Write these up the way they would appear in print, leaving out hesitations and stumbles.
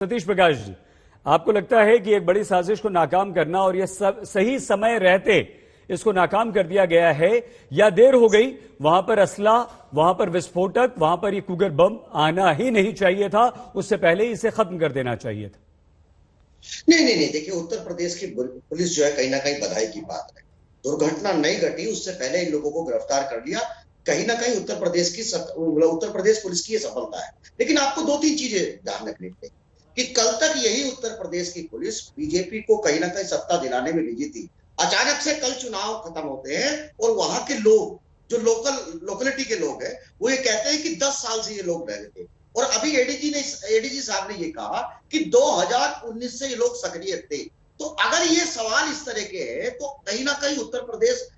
सतीश प्रकाश जी, आपको लगता है कि एक बड़ी साजिश को नाकाम करना और यह सब सही समय रहते इसको नाकाम कर दिया गया है या देर हो गई? वहां पर असला, वहां पर विस्फोटक, वहां पर ये कुगर बम आना ही नहीं चाहिए था, उससे पहले ही इसे खत्म कर देना चाहिए था। नहीं, देखिए उत्तर प्रदेश की पुलिस जो है कहीं ना कहीं बधाई की बात है। दुर्घटना नहीं घटी उससे पहले इन लोगों को गिरफ्तार कर लिया। कहीं ना कहीं उत्तर प्रदेश पुलिस की ये सफलता है। लेकिन आपको दो तीन चीजें ध्यान रखनी चाहिए कि कल तक यही उत्तर प्रदेश की पुलिस बीजेपी को कहीं ना कहीं सत्ता दिलाने में बिजी थी। अचानक से कल चुनाव खत्म होते हैं और वहां के लोग जो लोकलिटी के लोग हैं वो ये कहते हैं कि 10 साल से ये लोग रह रहे थे और अभी एडीजी साहब ने ये कहा कि 2019 से ये लोग सक्रिय थे। तो अगर ये सवाल इस तरह के हैं तो कहीं ना कहीं उत्तर प्रदेश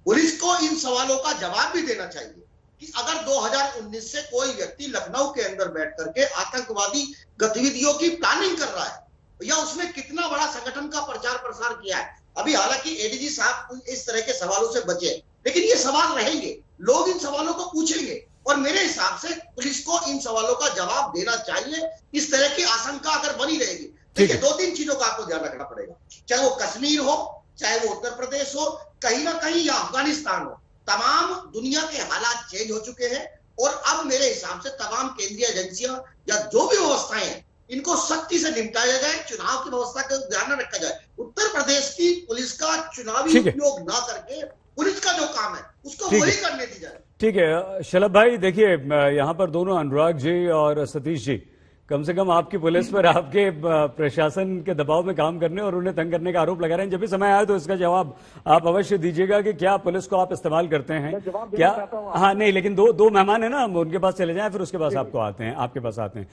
पुलिस को इन सवालों का जवाब भी देना चाहिए कि अगर 2019 से कोई व्यक्ति लखनऊ के अंदर बैठ करके आतंकवादी गतिविधियों की प्लानिंग कर रहा है या उसने कितना बड़ा संगठन का प्रचार प्रसार किया है। अभी हालांकि एडीजी साहब इस तरह के सवालों से बचे, लेकिन ये सवाल रहेंगे, लोग इन सवालों को पूछेंगे और मेरे हिसाब से पुलिस को इन सवालों का जवाब देना चाहिए। इस तरह की आशंका अगर बनी रहेगी, देखिए दो तीन चीजों का आपको ध्यान रखना पड़ेगा, चाहे वो कश्मीर हो, चाहे वो उत्तर प्रदेश हो, कहीं ना कहीं या अफगानिस्तान हो, तमाम दुनिया के हालात चेंज हो चुके हैं और अब मेरे हिसाब से तमाम केंद्रीय एजेंसियां या जो भी व्यवस्थाएं हैं इनको सख्ती से निपटाया जाए, चुनाव की व्यवस्था का ध्यान न रखा जाए। उत्तर प्रदेश की पुलिस का चुनावी उपयोग ना करके पुलिस का जो काम है उसको वही करने दी जाए। ठीक है शलभ भाई, देखिए यहां पर दोनों अनुराग जी और सतीश जी कम से कम आपकी पुलिस पर आपके प्रशासन के दबाव में काम करने और उन्हें तंग करने का आरोप लगा रहे हैं। जब भी समय आए तो इसका जवाब आप अवश्य दीजिएगा कि क्या पुलिस को आप इस्तेमाल करते हैं क्या? हाँ नहीं, लेकिन दो मेहमान है ना, हम उनके पास चले जाएं, फिर उसके पास आपको आते हैं, आपके पास आते हैं।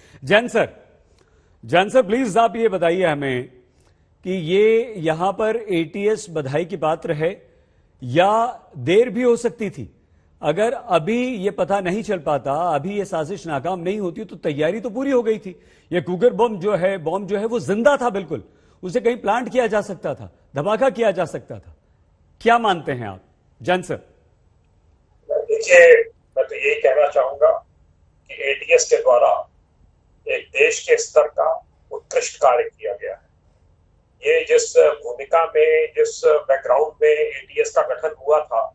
जैन सर प्लीज आप ये बताइए हमें कि ये यहां पर एटीएस बधाई की पात्र है या देर भी हो सकती थी? अगर अभी ये पता नहीं चल पाता, अभी ये साजिश नाकाम नहीं होती तो तैयारी तो पूरी हो गई थी। ये कुगर बम जो है वो जिंदा था, बिल्कुल उसे कहीं प्लांट किया जा सकता था, धमाका किया जा सकता था। क्या मानते हैं आप जैन सर? देखिए मैं तो यही कहना चाहूंगा कि एटीएस के द्वारा एक देश के स्तर का उत्कृष्ट कार्य किया गया है। ये जिस भूमिका में, जिस बैकग्राउंड में एटीएस का गठन हुआ था,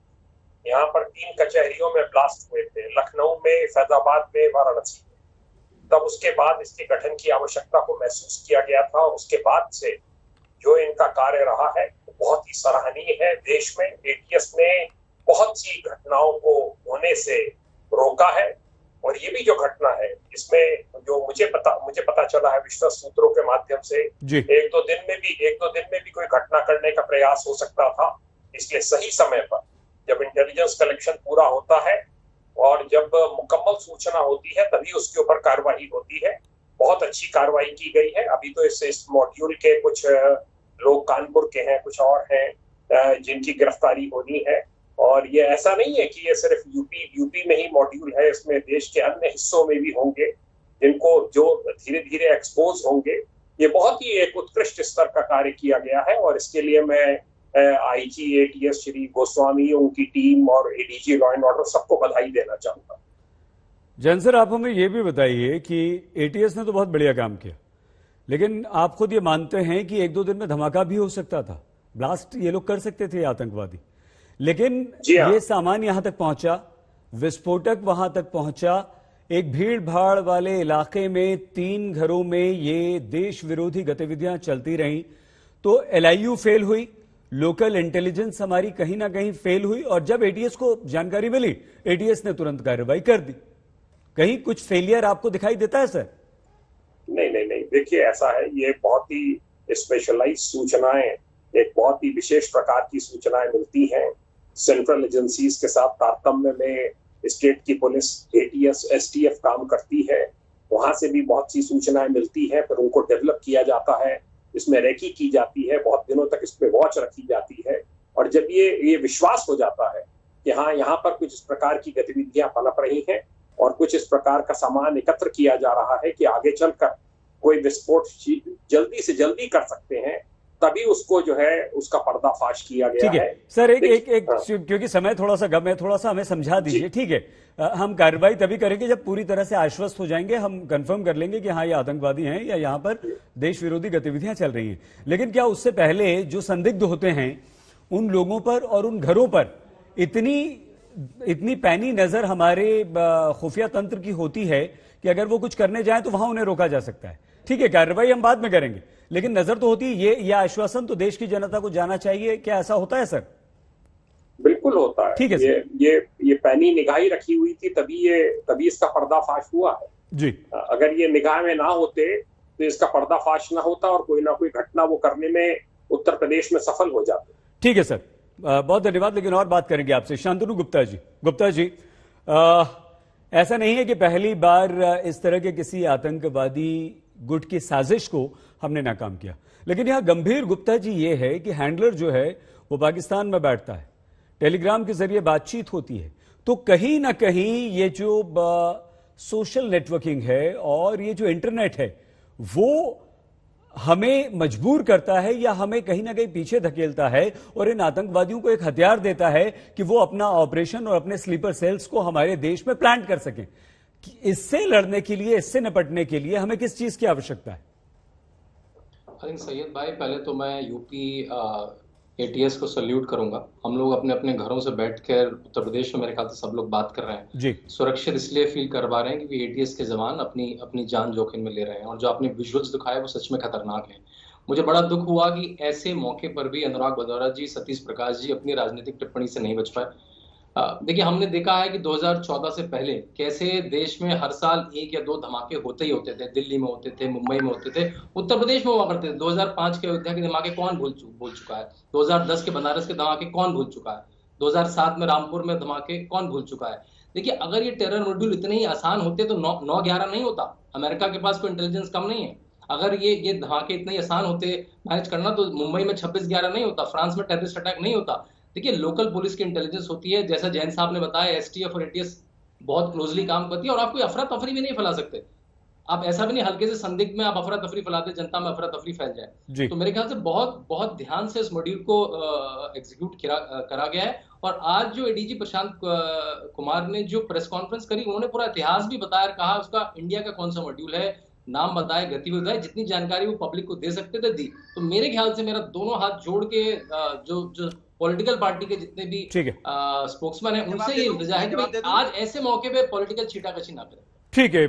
यहाँ पर 3 कचहरियों में ब्लास्ट हुए थे, लखनऊ में, फैजाबाद में, वाराणसी में। तब उसके बाद इसके गठन की आवश्यकता को महसूस किया गया था और उसके बाद से जो इनका कार्य रहा है वो बहुत ही सराहनीय है। देश में एटीएस ने बहुत सी घटनाओं को होने से रोका है और ये भी जो घटना है इसमें जो मुझे पता चला है विश्वस्त सूत्रों के माध्यम से, एक दो दिन में भी कोई घटना करने का प्रयास हो सकता था। इसलिए सही समय पर जब इंटेलिजेंस कलेक्शन पूरा होता है और जब मुकम्मल सूचना होती है तभी उसके ऊपर कार्रवाई होती है। बहुत अच्छी कार्रवाई की गई है। अभी तो इस मॉड्यूल के कुछ लोग कानपुर के हैं, कुछ और हैं जिनकी गिरफ्तारी होनी है। और ये ऐसा नहीं है कि ये सिर्फ यूपी में ही मॉड्यूल है, इसमें देश के अन्य हिस्सों में भी होंगे जिनको जो धीरे धीरे एक्सपोज होंगे। ये बहुत ही एक उत्कृष्ट स्तर का कार्य किया गया है और इसके लिए मैं आईजी एटीएस श्री गोस्वामी, उनकी टीम और एडीजी लॉ एंड ऑर्डर सबको बधाई देना चाहूंगा। जैन सर आप हमें यह भी बताइए कि एटीएस ने तो बहुत बढ़िया काम किया, लेकिन आप खुद ये मानते हैं कि 1-2 दिन में धमाका भी हो सकता था, ब्लास्ट ये लोग कर सकते थे आतंकवादी, लेकिन ये सामान यहां तक पहुंचा, विस्फोटक वहां तक पहुंचा, एक भीड़ भाड़ वाले इलाके में 3 घरों में ये देश विरोधी गतिविधियां चलती रहीं, तो एलआईयू फेल हुई, लोकल इंटेलिजेंस हमारी कहीं ना कहीं फेल हुई और जब एटीएस को जानकारी मिली एटीएस ने तुरंत कार्रवाई कर दी। कहीं कुछ फेलियर आपको दिखाई देता है सर? नहीं, देखिए ऐसा है, ये बहुत ही स्पेशलाइज सूचनाएं, एक बहुत ही विशेष प्रकार की सूचनाएं मिलती हैं। सेंट्रल एजेंसीज के साथ तारतम्य में स्टेट की पुलिस, एटीएस, एसटीएफ काम करती है, वहां से भी बहुत सी सूचनाएं मिलती है, फिर उनको डेवलप किया जाता है, इसमें रेकी की जाती है, बहुत दिनों तक इस पे वॉच रखी जाती है और जब ये विश्वास हो जाता है कि हाँ यहाँ पर कुछ इस प्रकार की गतिविधियां पनप रही हैं और कुछ इस प्रकार का सामान एकत्र किया जा रहा है कि आगे चलकर कोई विस्फोट जल्दी से जल्दी कर सकते हैं, तभी उसको जो है उसका पर्दाफाश किया गया ठीक है है। सर, एक एक देखिए, एक क्योंकि समय थोड़ा सा कम है, थोड़ा सा हमें समझा दीजिए। ठीक है, हम कार्रवाई तभी करेंगे जब पूरी तरह से आश्वस्त हो जाएंगे, हम कंफर्म कर लेंगे कि हाँ ये आतंकवादी हैं या यहाँ पर देश विरोधी गतिविधियां चल रही हैं। लेकिन क्या उससे पहले जो संदिग्ध होते हैं उन लोगों पर और उन घरों पर इतनी पैनी नजर हमारे खुफिया तंत्र की होती है कि अगर वो कुछ करने जाए तो वहां उन्हें रोका जा सकता है। ठीक है, कार्रवाई हम बाद में करेंगे, लेकिन नजर तो होती है। ये आश्वासन तो देश की जनता को जाना चाहिए। क्या ऐसा होता है सर? बिल्कुल होता है। ठीक है सर। ये पैनी निगाही रखी हुई थी, तभी इसका पर्दाफाश हुआ है जी। अगर ये निगाह में ना होते तो इसका पर्दाफाश ना होता और कोई ना कोई घटना वो करने में उत्तर प्रदेश में सफल हो जाते। ठीक है सर, बहुत धन्यवाद। लेकिन और बात करेंगे आपसे। शांतनु गुप्ता जी, ऐसा नहीं है कि पहली बार इस तरह के किसी आतंकवादी गुट की साजिश को हमने नाकाम किया, लेकिन यहां गंभीर गुप्ता जी ये है कि हैंडलर जो है वो पाकिस्तान में बैठता है, टेलीग्राम के जरिए बातचीत होती है। तो कहीं ना कहीं ये जो सोशल नेटवर्किंग है और ये जो इंटरनेट है वो हमें मजबूर करता है या हमें कहीं ना कहीं पीछे धकेलता है और इन आतंकवादियों को एक हथियार देता है कि वो अपना ऑपरेशन और अपने स्लीपर सेल्स को हमारे देश में प्लांट कर सकें। इससे लड़ने के लिए, इससे निपटने के लिए हमें किस चीज की आवश्यकता है? आई थिंक सैयद भाई, पहले तो मैं यूपी एटीएस को सल्यूट करूंगा। हम लोग अपने अपने घरों से बैठकर उत्तर प्रदेश में मेरे ख्याल से सब लोग बात कर रहे हैं जी। सुरक्षित इसलिए फील करवा रहे हैं क्योंकि एटीएस के जवान अपनी जान जोखिम में ले रहे हैं और जो आपने विजुअल्स दिखाए वो सच में खतरनाक हैं। मुझे बड़ा दुख हुआ कि ऐसे मौके पर भी अनुराग बदौरा जी, सतीश प्रकाश जी अपनी राजनीतिक टिप्पणी से नहीं बच पाए। देखिए, हमने देखा है कि 2014 से पहले कैसे देश में हर साल 1 या 2 धमाके होते ही होते थे। दिल्ली में होते थे, मुंबई में होते थे, उत्तर प्रदेश में हुआ करते थे। 2005 के अयोध्या के धमाके कौन भूल चुका है? 2010 के बनारस के धमाके कौन भूल चुका है? 2007 में रामपुर में धमाके कौन भूल चुका है? देखिए, अगर ये टेरर मॉड्यूल इतने ही आसान होते तो 9/11 नहीं होता। अमेरिका के पास कोई इंटेलिजेंस कम नहीं है। अगर ये धमाके इतने ही आसान होते मैनेज करना तो मुंबई में 26/11 नहीं होता, फ्रांस में टेररिस्ट अटैक नहीं होता। देखिए, लोकल पुलिस की इंटेलिजेंस होती है, जैसा जैन साहब ने बताया, एसटीएफ और एटीएस बहुत क्लोजली काम करती है और आप कोई अफरा तफरी भी नहीं फैला सकते। आप ऐसा भी नहीं हल्के से संदिग्ध में आप अफरा तफरी फैलाते, जनता में अफरा तफरी फैल जाए। तो मेरे ख्याल से बहुत बहुत ध्यान से इस मॉड्यूल को एग्जीक्यूट करा गया है। और आज जो एडीजी प्रशांत कुमार ने जो प्रेस कॉन्फ्रेंस करी, उन्होंने पूरा इतिहास भी बताया, कहा उसका इंडिया का कौन सा मॉड्यूल है, नाम बताए, गतिविधि बताए, जितनी जानकारी वो पब्लिक को दे सकते थे दी। तो मेरे ख्याल से मेरा दोनों हाथ जोड़ के जो पॉलिटिकल पार्टी के जितने भी स्पोक्समैन है उनसे ये इल्तिजा है कि आज ऐसे मौके पे पॉलिटिकल छीटाकशी ना करें। ठीक है।